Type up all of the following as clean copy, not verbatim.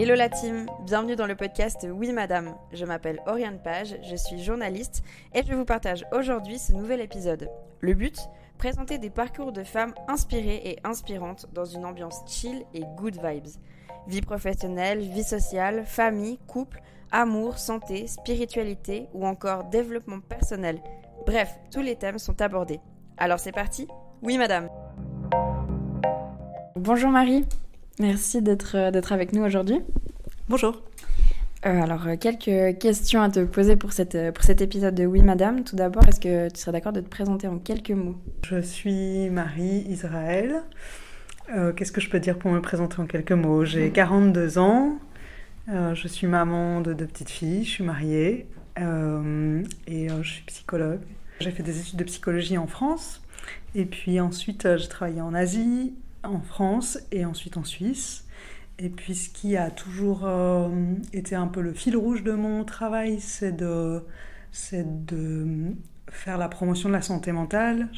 Hello la team, bienvenue dans le podcast Oui Madame. Je m'appelle Oriane Page, je suis journaliste et je vous partage aujourd'hui ce nouvel épisode. Le but, présenter des parcours de femmes inspirées et inspirantes dans une ambiance chill et good vibes. Vie professionnelle, vie sociale, famille, couple, amour, santé, spiritualité ou encore développement personnel. Bref, tous les thèmes sont abordés. Alors c'est parti, Oui Madame. Bonjour Marie. Merci d'être avec nous aujourd'hui. Bonjour. Quelques questions à te poser pour cet épisode de Oui Madame. Tout d'abord, est-ce que tu serais d'accord de te présenter en quelques mots ? Je suis Marie Israël. Qu'est-ce que je peux dire pour me présenter en quelques mots ? J'ai 42 ans. Je suis maman de 2 petites filles. Je suis mariée et je suis psychologue. J'ai fait des études de psychologie en France. Et puis ensuite, j'ai travaillé en Asie, en France et ensuite en Suisse. Et puis ce qui a toujours été un peu le fil rouge de mon travail, c'est de faire la promotion de la santé mentale.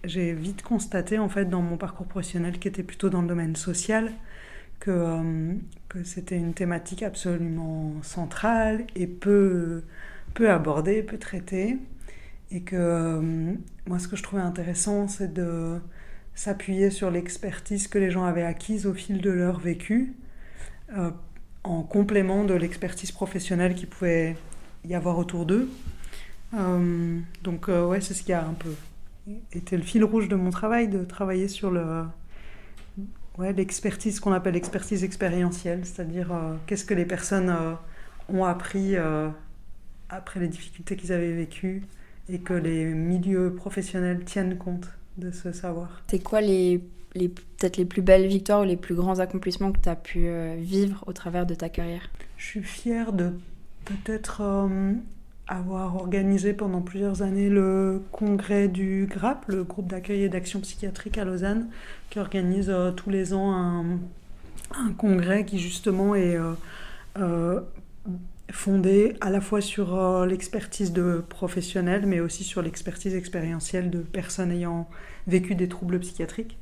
J'ai vite constaté en fait dans mon parcours professionnel qui était plutôt dans le domaine social que c'était une thématique absolument centrale et peu abordée, peu traitée. Et que moi ce que je trouvais intéressant, c'est de s'appuyer sur l'expertise que les gens avaient acquise au fil de leur vécu, en complément de l'expertise professionnelle qu'il pouvait y avoir autour d'eux. C'est ce qui a un peu été le fil rouge de mon travail, de travailler sur l'expertise qu'on appelle l'expertise expérientielle, c'est-à-dire qu'est-ce que les personnes ont appris après les difficultés qu'ils avaient vécues et que les milieux professionnels tiennent compte de ce savoir. C'est quoi peut-être les plus belles victoires ou les plus grands accomplissements que tu as pu vivre au travers de ta carrière ? Je suis fière de peut-être avoir organisé pendant plusieurs années le congrès du GRAP, le groupe d'accueil et d'action psychiatrique à Lausanne, qui organise tous les ans un congrès qui justement est fondé à la fois sur l'expertise de professionnels, mais aussi sur l'expertise expérientielle de personnes ayant vécu des troubles psychiatriques.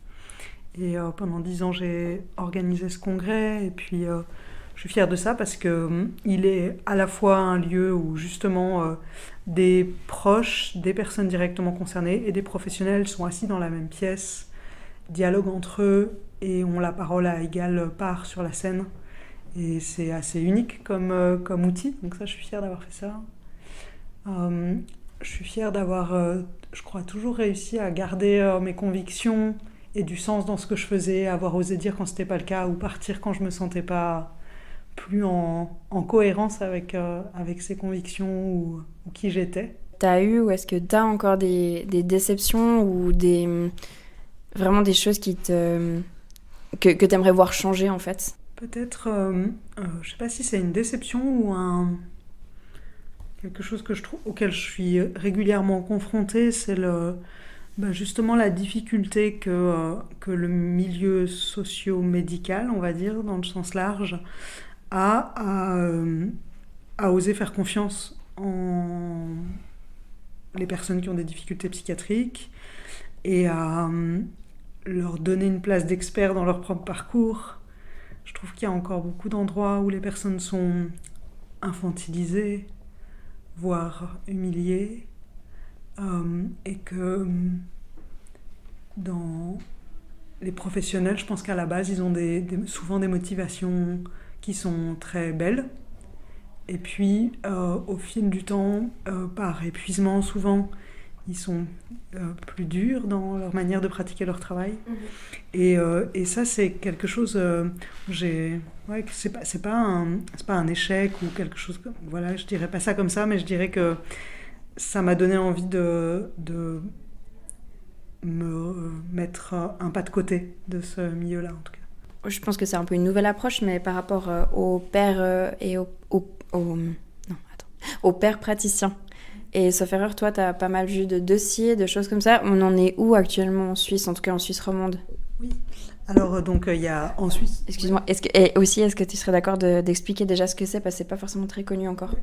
Et pendant 10 ans, j'ai organisé ce congrès, et puis je suis fière de ça parce qu'il est à la fois un lieu où justement des proches, des personnes directement concernées et des professionnels sont assis dans la même pièce, dialoguent entre eux et ont la parole à égale part sur la scène. Et c'est assez unique comme outil, donc ça, je suis fière d'avoir fait ça. Je suis fière d'avoir, je crois, toujours réussi à garder mes convictions et du sens dans ce que je faisais, avoir osé dire quand c'était pas le cas, ou partir quand je me sentais pas plus en cohérence avec ces convictions ou qui j'étais. T'as eu ou est-ce que t'as encore des déceptions ou vraiment des choses que t'aimerais voir changer en fait ? Peut-être, je sais pas si c'est une déception ou quelque chose auquel je suis régulièrement confrontée, c'est justement la difficulté que le milieu socio-médical, on va dire, dans le sens large, a à oser faire confiance en les personnes qui ont des difficultés psychiatriques et à leur donner une place d'expert dans leur propre parcours. Je trouve qu'il y a encore beaucoup d'endroits où les personnes sont infantilisées, voire humiliées, et que dans les professionnels, je pense qu'à la base, ils ont souvent des motivations qui sont très belles. Et puis, au fil du temps, par épuisement souvent, ils sont plus durs dans leur manière de pratiquer leur travail. Et ça, c'est quelque chose... c'est pas un échec ou quelque chose... Voilà, je dirais pas ça comme ça, mais je dirais que ça m'a donné envie de me mettre un pas de côté de ce milieu-là, en tout cas. Je pense que c'est un peu une nouvelle approche, mais par rapport aux pères et aux pères praticiens. Et sauf erreur, toi, tu as pas mal vu de dossiers, de choses comme ça. On en est où actuellement en Suisse, en tout cas en Suisse romande ? Oui. Alors, il y a en Suisse... Excuse-moi, est-ce que tu serais d'accord d'expliquer déjà ce que c'est, parce que c'est pas forcément très connu encore ?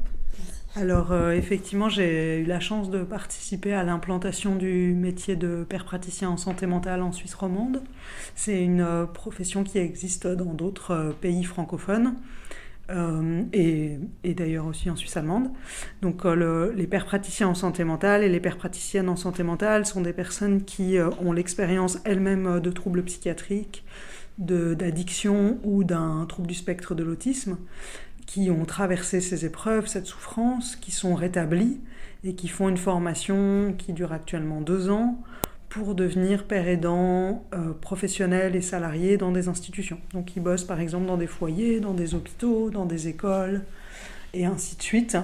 Alors, effectivement, j'ai eu la chance de participer à l'implantation du métier de père praticien en santé mentale en Suisse romande. C'est une profession qui existe dans d'autres pays francophones. et d'ailleurs aussi en Suisse allemande. Donc les pairs praticiens en santé mentale et les pairs praticiennes en santé mentale sont des personnes qui ont l'expérience elles-mêmes de troubles psychiatriques, d'addiction ou d'un trouble du spectre de l'autisme, qui ont traversé ces épreuves, cette souffrance, qui sont rétablies et qui font une formation qui dure actuellement 2 ans pour devenir père aidant, professionnel et salarié dans des institutions. Donc ils bossent par exemple dans des foyers, dans des hôpitaux, dans des écoles, et ainsi de suite.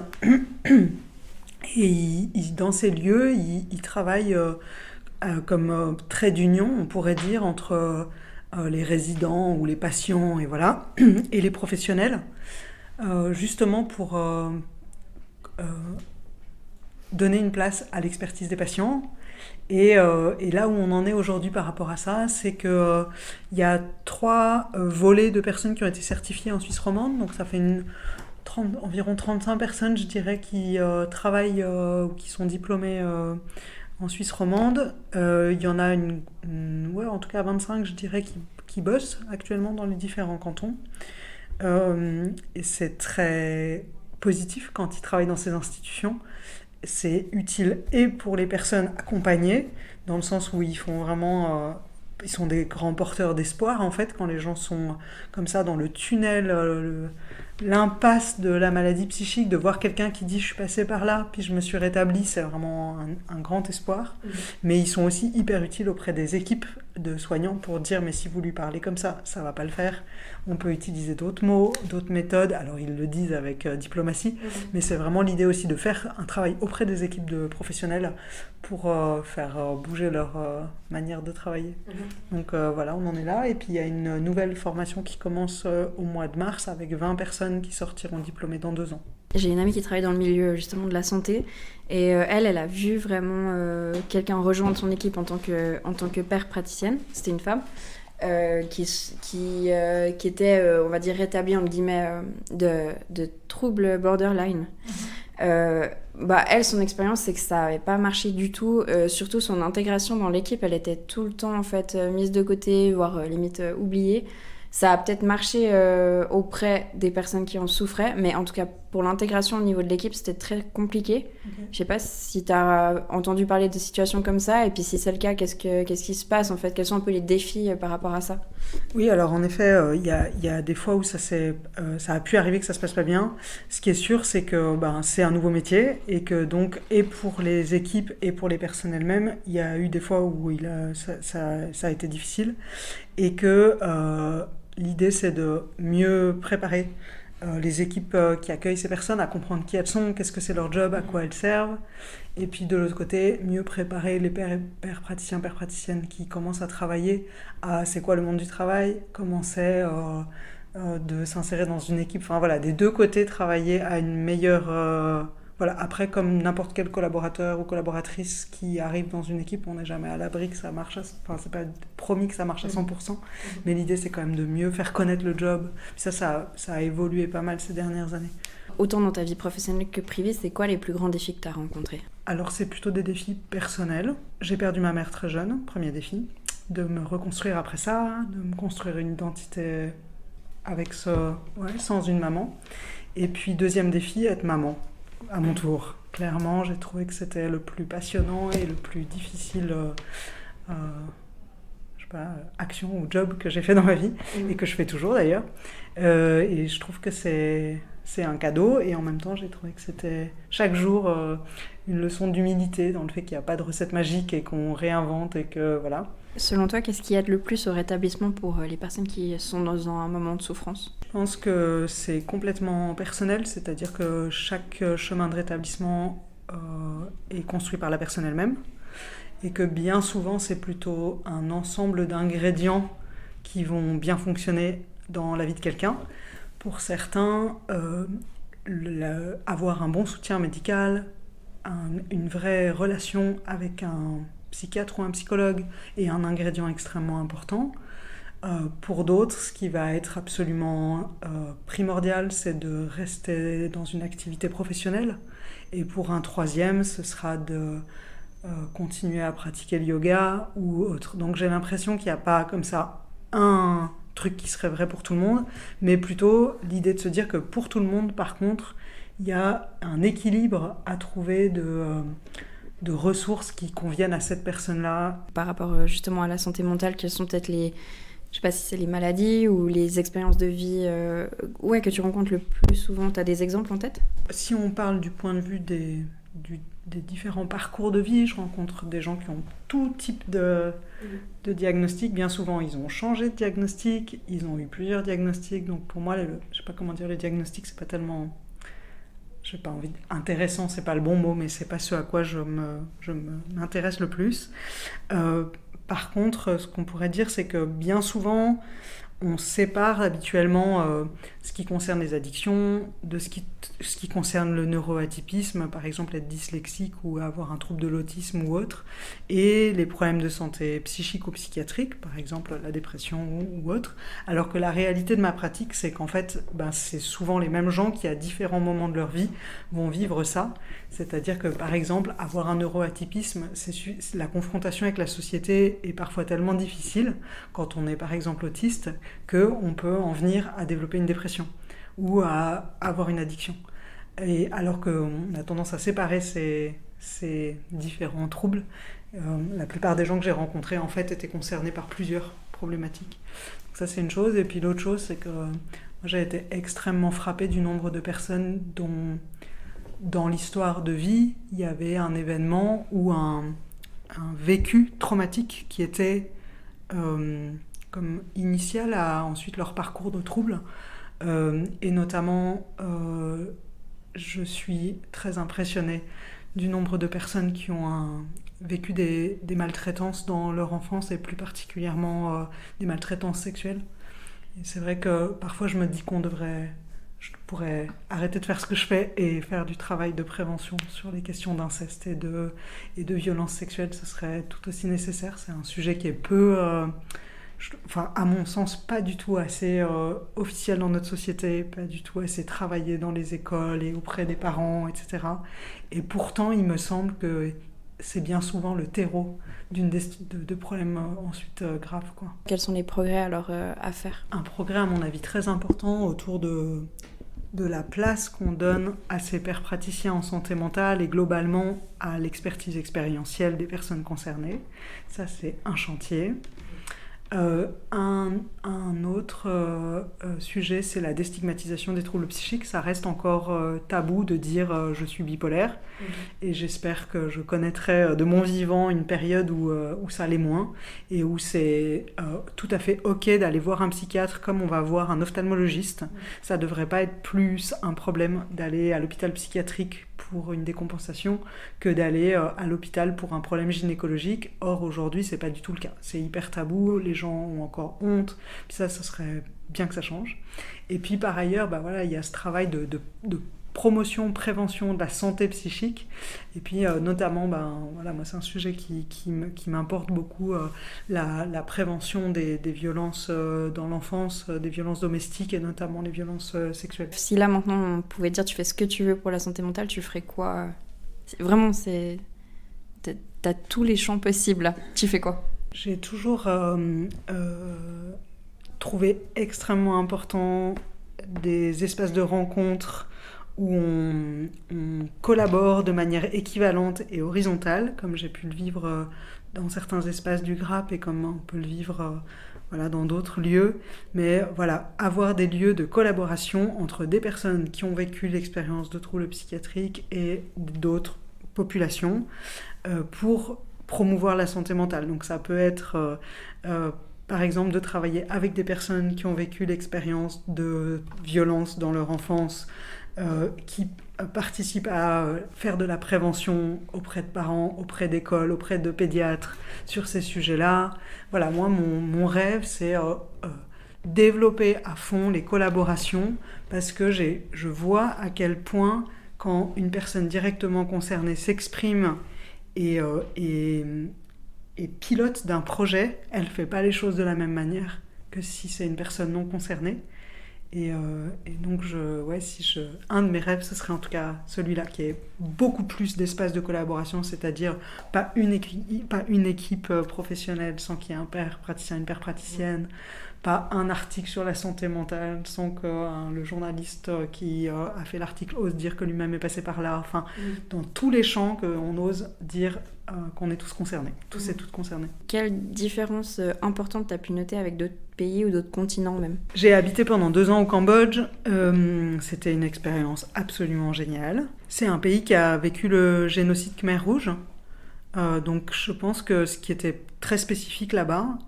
Et dans ces lieux, ils travaillent comme trait d'union, on pourrait dire, entre les résidents ou les patients et voilà, et les professionnels, justement pour donner une place à l'expertise des patients. Et là où on en est aujourd'hui par rapport à ça, c'est qu'il y a 3 volets de personnes qui ont été certifiées en Suisse romande. Donc ça fait environ 35 personnes, je dirais, qui travaillent ou qui sont diplômées en Suisse romande. Il y en a en tout cas 25, je dirais, qui bossent actuellement dans les différents cantons. Et c'est très positif quand ils travaillent dans ces institutions. C'est utile et pour les personnes accompagnées, dans le sens où ils font vraiment... ils sont des grands porteurs d'espoir, en fait, quand les gens sont comme ça dans le tunnel, l'impasse de la maladie psychique, de voir quelqu'un qui dit « je suis passé par là, puis je me suis rétabli », c'est vraiment un grand espoir. Mais ils sont aussi hyper utiles auprès des équipes de soignants pour dire « mais si vous lui parlez comme ça va pas le faire ». On peut utiliser d'autres mots, d'autres méthodes. Alors, ils le disent avec diplomatie, mais c'est vraiment l'idée aussi de faire un travail auprès des équipes de professionnels pour faire bouger leur manière de travailler. Donc voilà, on en est là. Et puis, il y a une nouvelle formation qui commence au mois de mars avec 20 personnes qui sortiront diplômées dans 2 ans. J'ai une amie qui travaille dans le milieu justement de la santé et elle a vu vraiment quelqu'un rejoindre son équipe en tant que père praticienne. C'était une femme. Qui était, on va dire, rétablie, entre guillemets, de troubles borderline. Elle, son expérience, c'est que ça n'avait pas marché du tout. Surtout son intégration dans l'équipe, elle était tout le temps en fait, mise de côté, voire limite oubliée. Ça a peut-être marché auprès des personnes qui en souffraient, mais en tout cas, pour l'intégration au niveau de l'équipe, c'était très compliqué. Okay. Je sais pas si tu as entendu parler de situations comme ça, et puis si c'est le cas, qu'est-ce qui se passe en fait? Quels sont un peu les défis par rapport à ça? Oui, alors en effet, il y a des fois où ça a pu arriver que ça se passe pas bien. Ce qui est sûr, c'est que c'est un nouveau métier, et que donc, et pour les équipes et pour les personnes elles-mêmes, il y a eu des fois où ça a été difficile, et que l'idée, c'est de mieux préparer les équipes qui accueillent ces personnes à comprendre qui elles sont, qu'est-ce que c'est leur job, à quoi elles servent. Et puis de l'autre côté, mieux préparer les pères praticiens, pères praticiennes qui commencent à travailler à c'est quoi le monde du travail, comment c'est de s'insérer dans une équipe. Enfin voilà, des 2 côtés, travailler à une meilleure... Voilà, après, comme n'importe quel collaborateur ou collaboratrice qui arrive dans une équipe, on n'est jamais à l'abri que ça marche, c'est pas promis que ça marche à 100%, mais l'idée, c'est quand même de mieux faire connaître le job. Puis ça a évolué pas mal ces dernières années. Autant dans ta vie professionnelle que privée, c'est quoi les plus grands défis que tu as rencontrés? Alors, c'est plutôt des défis personnels. J'ai perdu ma mère très jeune, premier défi. De me reconstruire après ça, de me construire une identité sans une maman. Et puis, deuxième défi, être maman. À mon tour. Clairement, j'ai trouvé que c'était le plus passionnant et le plus difficile action ou job que j'ai fait dans ma vie, et que je fais toujours d'ailleurs. Et je trouve que c'est un cadeau, et en même temps, j'ai trouvé que c'était chaque jour une leçon d'humilité dans le fait qu'il n'y a pas de recette magique et qu'on réinvente et que voilà. Selon toi, qu'est-ce qui aide le plus au rétablissement pour les personnes qui sont dans un moment de souffrance? Je pense que c'est complètement personnel, c'est-à-dire que chaque chemin de rétablissement est construit par la personne elle-même, et que bien souvent, c'est plutôt un ensemble d'ingrédients qui vont bien fonctionner dans la vie de quelqu'un. Pour certains, avoir un bon soutien médical, une vraie relation avec un psychiatre ou un psychologue est un ingrédient extrêmement important. Pour d'autres, ce qui va être absolument primordial, c'est de rester dans une activité professionnelle. Et pour un troisième, ce sera de continuer à pratiquer le yoga ou autre. Donc j'ai l'impression qu'il n'y a pas comme ça un truc qui serait vrai pour tout le monde, mais plutôt l'idée de se dire que pour tout le monde, par contre, il y a un équilibre à trouver de ressources qui conviennent à cette personne-là. Par rapport justement à la santé mentale, quelles sont peut-être les... Je sais pas si c'est les maladies ou les expériences de vie que tu rencontres le plus souvent. Tu as des exemples en tête ? Si on parle du point de vue des différents parcours de vie, je rencontre des gens qui ont tout type de diagnostic. Bien souvent, ils ont changé de diagnostic, ils ont eu plusieurs diagnostics. Donc pour moi, je sais pas comment dire, les diagnostics, c'est pas tellement... J'ai pas envie intéressant, c'est pas le bon mot, mais c'est pas ce à quoi je m'intéresse le plus. Par contre, ce qu'on pourrait dire, c'est que bien souvent, on sépare habituellement ce qui concerne les addictions de ce qui concerne le neuroatypisme, par exemple être dyslexique ou avoir un trouble de l'autisme ou autre, et les problèmes de santé psychique ou psychiatrique, par exemple la dépression ou autre, alors que la réalité de ma pratique, c'est qu'en fait, c'est souvent les mêmes gens qui, à différents moments de leur vie, vont vivre ça. C'est-à-dire que, par exemple, avoir un neuroatypisme, la confrontation avec la société est parfois tellement difficile, quand on est, par exemple, autiste, qu'on peut en venir à développer une dépression ou à avoir une addiction. Et alors qu'on a tendance à séparer ces différents troubles, la plupart des gens que j'ai rencontrés, en fait, étaient concernés par plusieurs problématiques. Donc ça, c'est une chose. Et puis l'autre chose, c'est que moi, j'ai été extrêmement frappée du nombre de personnes dont... Dans l'histoire de vie, il y avait un événement ou un vécu traumatique qui était comme initial à ensuite leur parcours de troubles. Et notamment, je suis très impressionnée du nombre de personnes qui ont vécu des maltraitances dans leur enfance et plus particulièrement des maltraitances sexuelles. Et c'est vrai que parfois je me dis je pourrais arrêter de faire ce que je fais et faire du travail de prévention sur les questions d'inceste et de violence sexuelle. Ce serait tout aussi nécessaire. C'est un sujet qui est peu, à mon sens, pas du tout assez officiel dans notre société, pas du tout assez travaillé dans les écoles et auprès des parents, etc. Et pourtant, il me semble que c'est bien souvent le terreau de problèmes ensuite graves, quoi. Quels sont les progrès alors à faire ? Un progrès, à mon avis, très important autour de la place qu'on donne à ces pairs praticiens en santé mentale et globalement à l'expertise expérientielle des personnes concernées. Ça, c'est un chantier. Un autre sujet, c'est la déstigmatisation des troubles psychiques. Ça reste encore tabou de dire je suis bipolaire. Et j'espère que je connaîtrai de mon vivant une période où ça l'est moins et où c'est tout à fait ok d'aller voir un psychiatre comme on va voir un ophtalmologiste. Ça devrait pas être plus un problème d'aller à l'hôpital psychiatrique pour une décompensation que d'aller à l'hôpital pour un problème gynécologique. Or, aujourd'hui, c'est pas du tout le cas. C'est hyper tabou, les gens ont encore honte. Puis ça serait bien que ça change. Et puis, par ailleurs, il y a ce travail de promotion, prévention de la santé psychique. Et puis, notamment, moi, c'est un sujet qui m'importe beaucoup, la prévention des violences dans l'enfance, des violences domestiques et notamment les violences sexuelles. Si là, maintenant, on pouvait dire tu fais ce que tu veux pour la santé mentale, tu ferais quoi ? Vraiment, t'as tous les champs possibles, là. Tu fais quoi ? J'ai toujours trouvé extrêmement important des espaces de rencontre où on collabore de manière équivalente et horizontale, comme j'ai pu le vivre dans certains espaces du GRAP et comme on peut le vivre dans d'autres lieux. Mais avoir des lieux de collaboration entre des personnes qui ont vécu l'expérience de troubles psychiatriques et d'autres populations pour promouvoir la santé mentale. Donc ça peut être par exemple de travailler avec des personnes qui ont vécu l'expérience de violence dans leur enfance, qui participent à faire de la prévention auprès de parents, auprès d'écoles, auprès de pédiatres sur ces sujets-là. Moi, mon rêve, c'est développer à fond les collaborations parce que je vois à quel point quand une personne directement concernée s'exprime et pilote d'un projet, elle ne fait pas les choses de la même manière que si c'est une personne non concernée. Et donc, un de mes rêves, ce serait en tout cas celui-là, qui est beaucoup plus d'espace de collaboration, c'est-à-dire pas une équipe professionnelle sans qu'il y ait un père praticien, une père praticienne, pas un article sur la santé mentale sans que le journaliste qui a fait l'article ose dire que lui-même est passé par là. Enfin, dans tous les champs qu'on ose dire qu'on est tous concernés, tous et toutes concernés. Quelle différence importante tu as pu noter avec d'autres pays ou d'autres continents même ? J'ai habité pendant 2 ans au Cambodge. C'était une expérience absolument géniale. C'est un pays qui a vécu le génocide Khmer Rouge. Donc je pense que ce qui était très spécifique là-bas,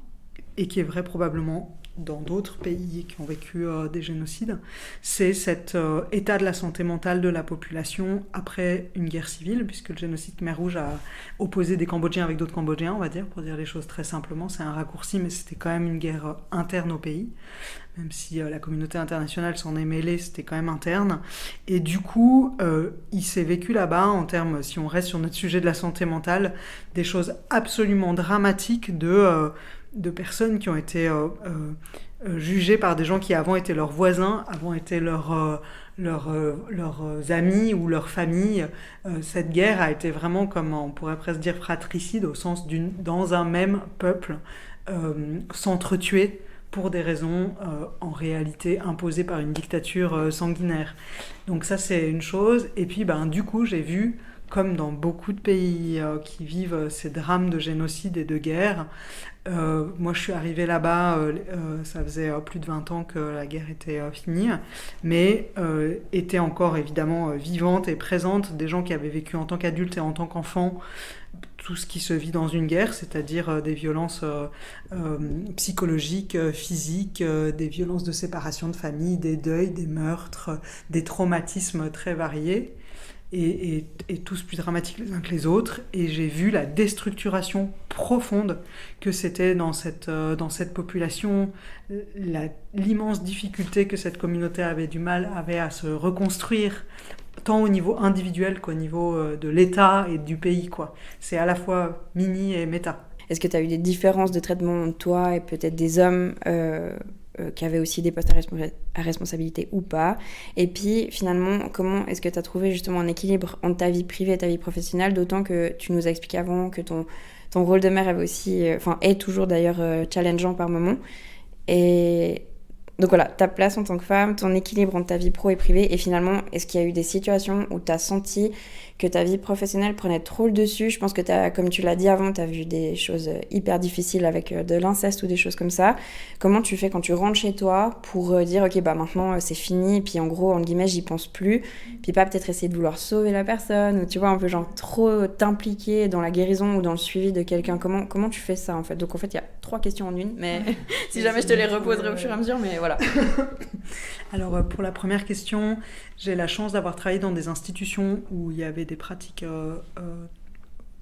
et qui est vrai probablement dans d'autres pays qui ont vécu des génocides, c'est cet état de la santé mentale de la population après une guerre civile, puisque le génocide Khmer Rouge a opposé des Cambodgiens avec d'autres Cambodgiens, on va dire, pour dire les choses très simplement. C'est un raccourci, mais c'était quand même une guerre interne au pays. Même si la communauté internationale s'en est mêlée, c'était quand même interne. Et du coup, il s'est vécu là-bas, en termes, si on reste sur notre sujet de la santé mentale, des choses absolument dramatiques de personnes qui ont été jugées par des gens qui avant étaient leurs voisins, avant étaient leurs amis ou leur famille. Cette guerre a été vraiment, comme on pourrait presque dire, fratricide, au sens dans un même peuple, s'entretuer pour des raisons en réalité imposées par une dictature sanguinaire. Donc ça, c'est une chose. Et puis, du coup, j'ai vu, comme dans beaucoup de pays qui vivent ces drames de génocide et de guerre, moi je suis arrivée là-bas, ça faisait plus de 20 ans que la guerre était finie, mais était encore évidemment vivante et présente, des gens qui avaient vécu en tant qu'adultes et en tant qu'enfants tout ce qui se vit dans une guerre, c'est-à-dire des violences psychologiques, physiques, des violences de séparation de famille, des deuils, des meurtres, des traumatismes très variés. Et tous plus dramatiques les uns que les autres, et j'ai vu la déstructuration profonde que c'était dans cette population, l'immense difficulté que cette communauté avait à se reconstruire, tant au niveau individuel qu'au niveau de l'État et du pays, quoi. C'est à la fois mini et méta. Est-ce que tu as eu des différences de traitement, toi et peut-être des hommes qui avaient aussi des postes à responsabilité ou pas? Et puis finalement, comment est-ce que tu as trouvé justement un équilibre entre ta vie privée et ta vie professionnelle, d'autant que tu nous as expliqué avant que ton rôle de mère avait aussi, est toujours d'ailleurs challengeant par moments. Et donc voilà, ta place en tant que femme, ton équilibre entre ta vie pro et privée, et finalement, est-ce qu'il y a eu des situations où tu as senti que ta vie professionnelle prenait trop le dessus? Je pense que comme tu l'as dit avant, tu as vu des choses hyper difficiles avec de l'inceste ou des choses comme ça. Comment tu fais quand tu rentres chez toi pour dire ok, maintenant c'est fini, et puis en gros, en guillemets, j'y pense plus, puis pas peut-être essayer de vouloir sauver la personne, ou tu vois, un peu genre trop t'impliquer dans la guérison ou dans le suivi de quelqu'un. Comment tu fais ça en fait? Donc en fait, il y a 3 questions en une, mais si jamais je te les reposerai au fur et à mesure, mais voilà. Alors pour la première question, j'ai la chance d'avoir travaillé dans des institutions où il y avait des pratiques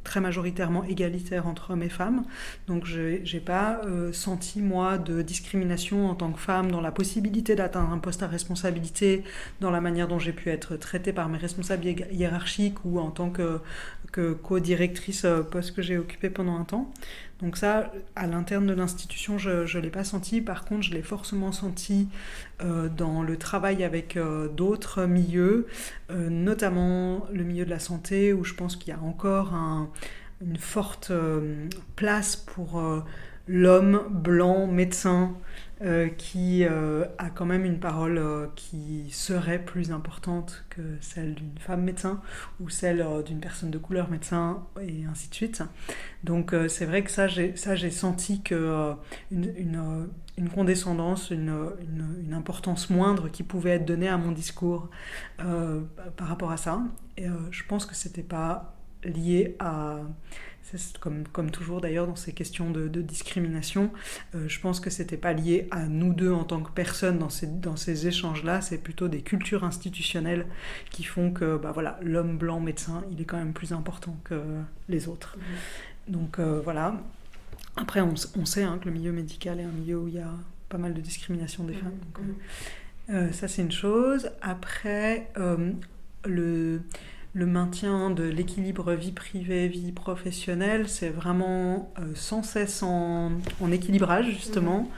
très majoritairement égalitaires entre hommes et femmes. Donc j'ai pas senti moi de discrimination en tant que femme dans la possibilité d'atteindre un poste à responsabilité, dans la manière dont j'ai pu être traitée par mes responsables hiérarchiques ou en tant que co-directrice, poste que j'ai occupé pendant un temps. Donc ça, à l'interne de l'institution, je ne l'ai pas senti. Par contre, je l'ai forcément senti dans le travail avec d'autres milieux, notamment le milieu de la santé, où je pense qu'il y a encore une forte place pour l'homme blanc médecin qui a quand même une parole qui serait plus importante que celle d'une femme médecin ou celle d'une personne de couleur médecin, et ainsi de suite. Donc c'est vrai que ça j'ai senti que une condescendance, une importance moindre qui pouvait être donnée à mon discours par rapport à ça. Et je pense que c'était pas lié à... C'est comme toujours d'ailleurs dans ces questions de discrimination, je pense que c'était pas lié à nous deux en tant que personnes dans ces échanges-là, c'est plutôt des cultures institutionnelles qui font que l'homme blanc médecin, il est quand même plus important que les autres. Donc voilà. Après, on sait que le milieu médical est un milieu où il y a pas mal de discrimination des femmes. Donc, ça, c'est une chose. Après, le maintien de l'équilibre vie privée, vie professionnelle, c'est vraiment sans cesse en équilibrage, justement.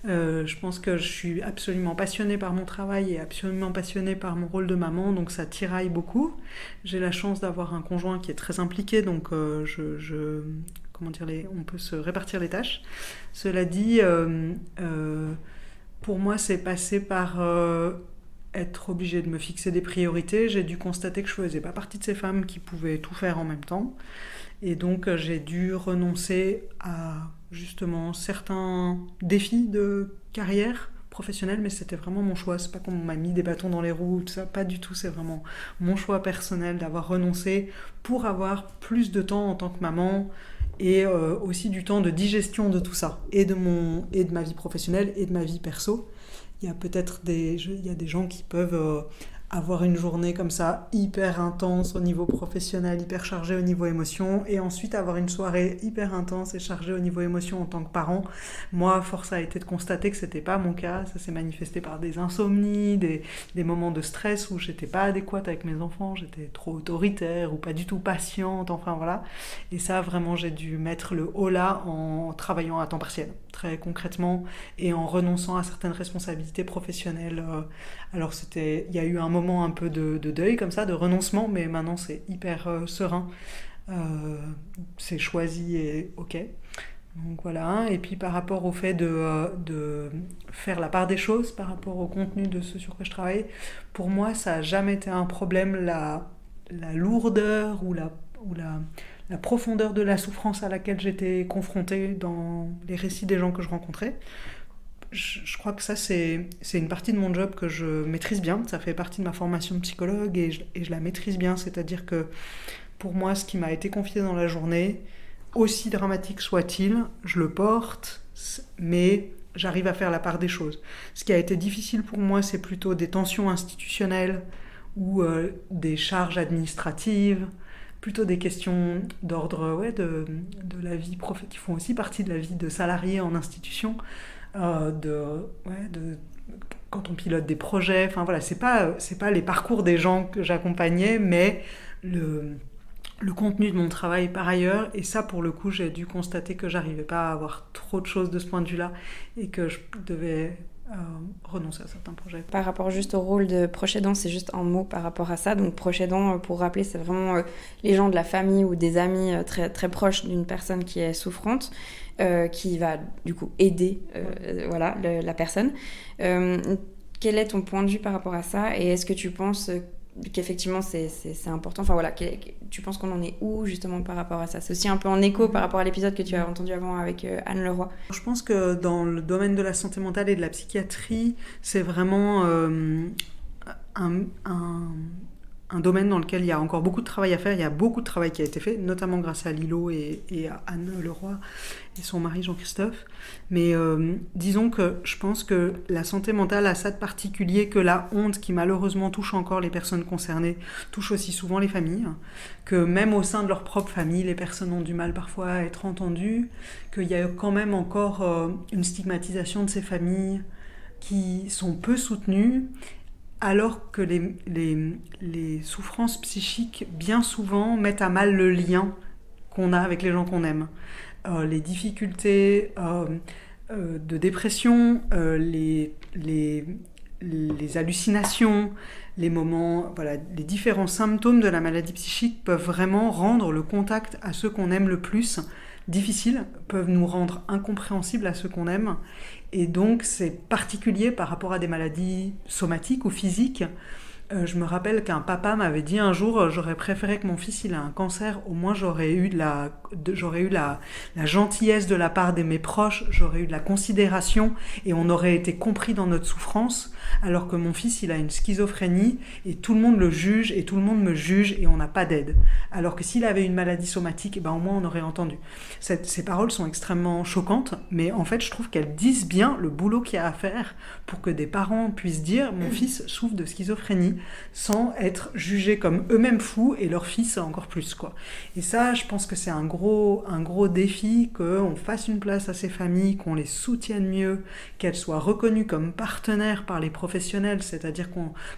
Je pense que je suis absolument passionnée par mon travail et absolument passionnée par mon rôle de maman, donc ça tiraille beaucoup. J'ai la chance d'avoir un conjoint qui est très impliqué, donc comment dire, on peut se répartir les tâches. Cela dit, pour moi, c'est passé par être obligée de me fixer des priorités. J'ai dû constater que je ne faisais pas partie de ces femmes qui pouvaient tout faire en même temps. Et donc, j'ai dû renoncer à justement certains défis de carrière professionnelle, mais c'était vraiment mon choix. C'est pas qu'on m'a mis des bâtons dans les roues, tout ça, pas du tout. C'est vraiment mon choix personnel d'avoir renoncé pour avoir plus de temps en tant que maman et aussi du temps de digestion de tout ça, et de ma vie professionnelle et de ma vie perso. Il y a peut-être des gens qui peuvent avoir une journée comme ça hyper intense au niveau professionnel, hyper chargée au niveau émotion, et ensuite avoir une soirée hyper intense et chargée au niveau émotion en tant que parent. Moi, force a été de constater que c'était pas mon cas. Ça s'est manifesté par des insomnies, des moments de stress où j'étais pas adéquate avec mes enfants, j'étais trop autoritaire ou pas du tout patiente, enfin voilà. Et ça, vraiment, j'ai dû mettre le haut là en travaillant à temps partiel, très concrètement, et en renonçant à certaines responsabilités professionnelles. Alors il y a eu un moment un peu de deuil comme ça, de renoncement, mais maintenant c'est hyper serein. C'est choisi et ok. Donc voilà. Et puis par rapport au fait de faire la part des choses, par rapport au contenu de ce sur quoi je travaille, pour moi ça n'a jamais été un problème, la lourdeur ou la profondeur de la souffrance à laquelle j'étais confrontée dans les récits des gens que je rencontrais. Je crois que ça, c'est une partie de mon job que je maîtrise bien. Ça fait partie de ma formation de psychologue et je la maîtrise bien. C'est-à-dire que pour moi, ce qui m'a été confié dans la journée, aussi dramatique soit-il, je le porte, mais j'arrive à faire la part des choses. Ce qui a été difficile pour moi, c'est plutôt des tensions institutionnelles ou des charges administratives, plutôt des questions d'ordre de la vie qui font aussi partie de la vie de salarié en institution. Quand on pilote des projets, enfin voilà, c'est pas les parcours des gens que j'accompagnais, mais le contenu de mon travail par ailleurs. Et ça, pour le coup, j'ai dû constater que j'arrivais pas à avoir trop de choses de ce point de vue-là et que je devais renoncer à certains projets. Par rapport juste au rôle de proche aidant, c'est juste un mot par rapport à ça. Donc proche aidant, pour rappeler, c'est vraiment les gens de la famille ou des amis très, très proches d'une personne qui est souffrante, qui va du coup aider voilà, la personne. Quel est ton point de vue par rapport à ça, et est-ce que tu penses qu'effectivement c'est important, enfin voilà, tu penses qu'on en est où justement par rapport à ça? C'est aussi un peu en écho par rapport à l'épisode que tu as entendu avant avec Anne Leroy. Je pense que dans le domaine de la santé mentale et de la psychiatrie, c'est vraiment un domaine dans lequel il y a encore beaucoup de travail à faire. Il y a beaucoup de travail qui a été fait, notamment grâce à Lilo et à Anne Leroy et son mari Jean-Christophe. Mais disons que je pense que la santé mentale a ça de particulier que la honte, qui malheureusement touche encore les personnes concernées, touche aussi souvent les familles, que même au sein de leur propre famille, les personnes ont du mal parfois à être entendues, qu'il y a quand même encore une stigmatisation de ces familles qui sont peu soutenues, alors que les souffrances psychiques, bien souvent, mettent à mal le lien qu'on a avec les gens qu'on aime. Les difficultés de dépression, les hallucinations, les moments, voilà, les différents symptômes de la maladie psychique peuvent vraiment rendre le contact à ceux qu'on aime le plus difficile, peuvent nous rendre incompréhensibles à ceux qu'on aime. Et donc, c'est particulier par rapport à des maladies somatiques ou physiques. Je me rappelle qu'un papa m'avait dit un jour, j'aurais préféré que mon fils il ait un cancer, au moins j'aurais eu la gentillesse de la part de mes proches, j'aurais eu de la considération et on aurait été compris dans notre souffrance, alors que mon fils il a une schizophrénie et tout le monde le juge et tout le monde me juge et on n'a pas d'aide. Alors que s'il avait une maladie somatique, au moins on aurait entendu. Ces paroles sont extrêmement choquantes, mais en fait je trouve qu'elles disent bien le boulot qu'il y a à faire pour que des parents puissent dire mon fils souffre de schizophrénie. famille sans être jugés comme eux-mêmes fous et leur fils encore plus, quoi. Et ça, je pense que c'est un gros défi, qu'on fasse une place à ces familles, qu'on les soutienne mieux, qu'elles soient reconnues comme partenaires par les professionnels, c'est-à-dire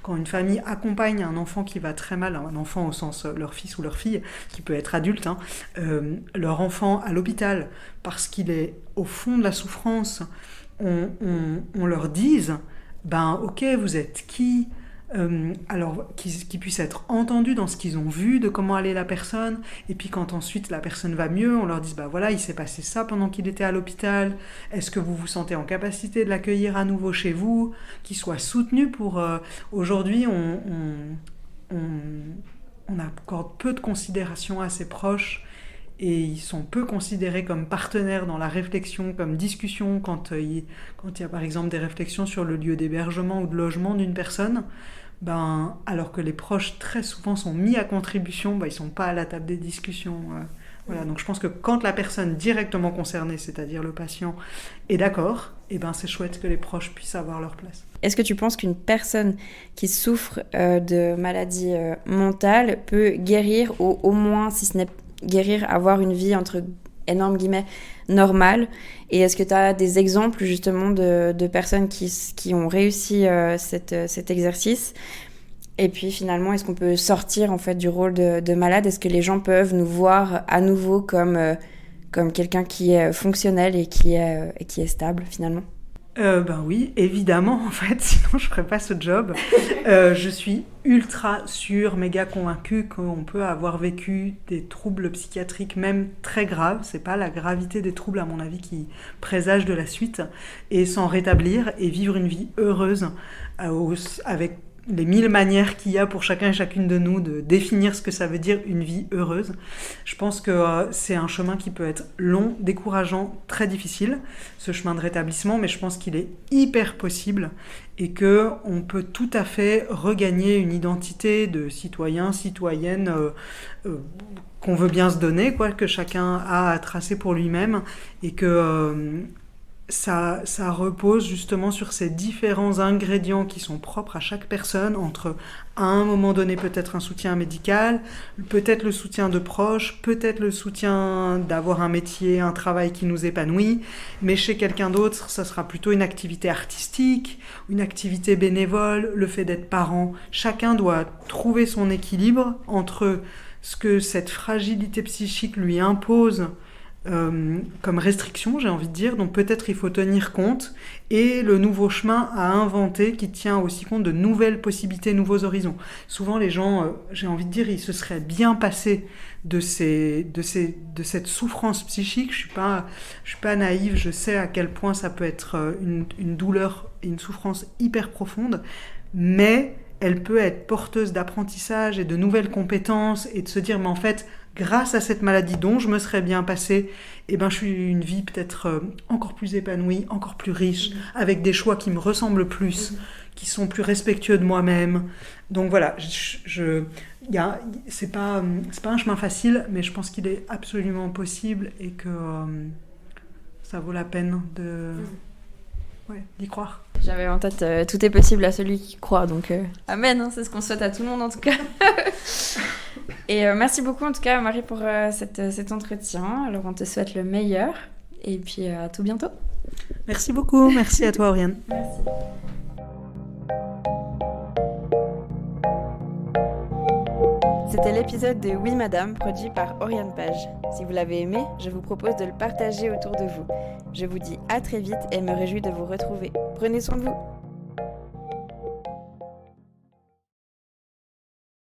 quand une famille accompagne un enfant qui va très mal, un enfant au sens leur fils ou leur fille, qui peut être adulte, leur enfant à l'hôpital, parce qu'il est au fond de la souffrance, on leur dise, ok, vous êtes qui ? Alors qu'ils puissent être entendus dans ce qu'ils ont vu de comment allait la personne, et puis quand ensuite la personne va mieux, on leur dit voilà, il s'est passé ça pendant qu'il était à l'hôpital, est-ce que vous vous sentez en capacité de l'accueillir à nouveau chez vous, qu'il soit soutenu pour... Aujourd'hui on accorde peu de considération à ses proches, et ils sont peu considérés comme partenaires dans la réflexion, comme discussion, quand il y a par exemple des réflexions sur le lieu d'hébergement ou de logement d'une personne, alors que les proches très souvent sont mis à contribution, ils ne sont pas à la table des discussions. Voilà. Donc je pense que quand la personne directement concernée, c'est-à-dire le patient, est d'accord, c'est chouette que les proches puissent avoir leur place. Est-ce que tu penses qu'une personne qui souffre de maladie mentale peut guérir, ou au moins, si ce n'est guérir, avoir une vie entre énormes guillemets normale? Et est-ce que tu as des exemples justement de personnes qui ont réussi cet exercice? Et puis finalement, est-ce qu'on peut sortir en fait du rôle de malade? Est-ce que les gens peuvent nous voir à nouveau comme quelqu'un qui est fonctionnel et qui est stable finalement? Oui, évidemment, en fait, sinon je ferais pas ce job. Je suis ultra sûre, méga convaincue qu'on peut avoir vécu des troubles psychiatriques, même très graves, c'est pas la gravité des troubles à mon avis qui présage de la suite, et s'en rétablir et vivre une vie heureuse avec les 1000 manières qu'il y a pour chacun et chacune de nous de définir ce que ça veut dire une vie heureuse. Je pense que c'est un chemin qui peut être long, décourageant, très difficile, ce chemin de rétablissement, mais je pense qu'il est hyper possible et qu'on peut tout à fait regagner une identité de citoyen, citoyenne qu'on veut bien se donner, que chacun a à tracer pour lui-même, et que... Ça repose justement sur ces différents ingrédients qui sont propres à chaque personne, entre à un moment donné peut-être un soutien médical, peut-être le soutien de proches, peut-être le soutien d'avoir un métier, un travail qui nous épanouit, mais chez quelqu'un d'autre, ça sera plutôt une activité artistique, une activité bénévole, le fait d'être parent. Chacun doit trouver son équilibre entre ce que cette fragilité psychique lui impose comme restriction, j'ai envie de dire, donc peut-être il faut tenir compte, et le nouveau chemin à inventer qui tient aussi compte de nouvelles possibilités, nouveaux horizons. Souvent les gens, j'ai envie de dire, ils se seraient bien passés de cette souffrance psychique. Je suis pas naïve, je sais à quel point ça peut être une douleur et une souffrance hyper profonde, mais elle peut être porteuse d'apprentissage et de nouvelles compétences, et de se dire, mais en fait, grâce à cette maladie dont je me serais bien passée, je suis une vie peut-être encore plus épanouie, encore plus riche, avec des choix qui me ressemblent plus, qui sont plus respectueux de moi-même. Donc voilà, c'est pas un chemin facile, mais je pense qu'il est absolument possible, et que ça vaut la peine d'y croire. J'avais en tête tout est possible à celui qui croit, donc amen, c'est ce qu'on souhaite à tout le monde en tout cas. Et merci beaucoup en tout cas Marie pour cet entretien. Alors on te souhaite le meilleur, et puis à tout bientôt. Merci beaucoup, merci à toi Oriane. Merci. C'était l'épisode de Oui Madame, produit par Oriane Page. Si vous l'avez aimé, je vous propose de le partager autour de vous. Je vous dis à très vite et me réjouis de vous retrouver. Prenez soin de vous.